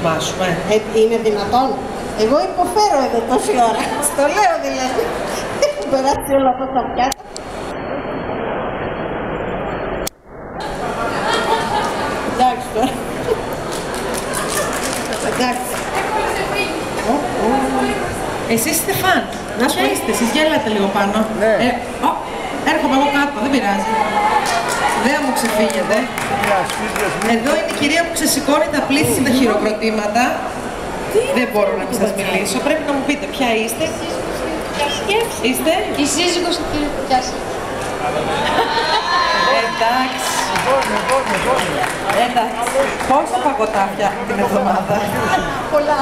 δοκιμάσουμε. Είναι δυνατόν? Εγώ υποφέρω εδώ τόση ώρα. Στο λέω δηλαδή. Έχουν περάσει όλα αυτά τα πιάτα. Εντάξει τώρα. Εντάξει. Εσείς είστε φαν. Ποια είστε, εσείς γέλατε λίγο πάνω. Ναι. Έρχομαι εγώ κάτω, δεν πειράζει. Δεν μου ξεφύγετε. Εδώ είναι η κυρία που ξεσηκώνει τα πλήθη τα χειροκροτήματα. Δεν μπορώ να μην σας μιλήσω. Πρέπει να μου πείτε ποια είστε. Είστε Η σύζυγος του κύριου Κουτιάση. Εντάξει. Εντάξει. Πόσα παγωτά φτιάχνει την εβδομάδα? Πολλά.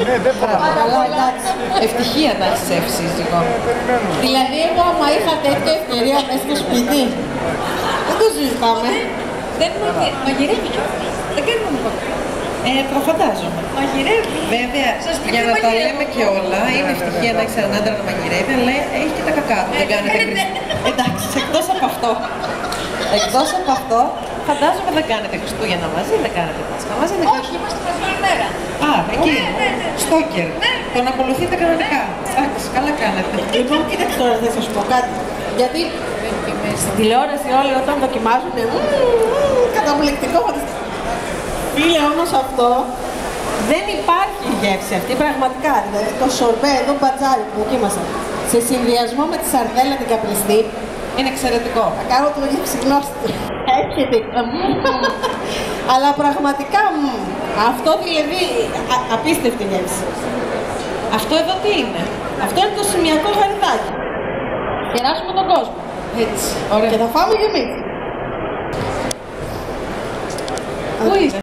Ναι, δεν μπορώ. Καλά, εντάξει. Ευτυχία να έχεις εύση σύζυγο. Δηλαδή, εγώ άμα είχα τέτοια ευκαιρία μέσα στο σπίτι, δεν το συζητάμε. Δεν μαγειρεύει κιόλας. Δεν κάνει μόνο παγωτά. Προφαντάζομαι. Μαγειρεύει. Βέβαια, για να τα λέμε και όλα, είναι ευτυχία να έχεις έναν άντρα να μαγειρεύει, αλλά έχει και τα κακά του. Δεν κάνετε εντάξει, εκτός από αυτό. Εκτός από αυτό, φαντάζομαι δεν κάνετε Χριστούγεννα μαζί, δεν κάνετε Πάσχα μαζί. Όχι, είμαστε μαζί όλη μέρα. Α, εκεί. Στόκερ. Τον ακολουθείτε κανονικά. Εντάξει, καλά κάνετε. Λοιπόν, κοίταξε τώρα, θα σας πω κάτι. Γιατί στην τηλεόραση όλοι όταν δοκιμάζουν, καταπληκτικό, φανταστικό. Φίλε, όμως αυτό δεν υπάρχει η γεύση αυτή, πραγματικά. Δηλαδή το σορμπέ, εδώ μπατζάρι που δοκίμασα, σε συνδυασμό με τη σαρδέλα την καπνιστή, Είναι εξαιρετικό. θα κάνω το γευσιγνώστη. Έρχεται. Αλλά πραγματικά, αυτό δηλαδή, απίστευτη γεύση. Αυτό εδώ τι είναι? Αυτό είναι το σημειακό γαριδάκι. Κεράσουμε τον κόσμο. Έτσι. Ωραία. Και θα φάμε και εμείς. Πού είστε?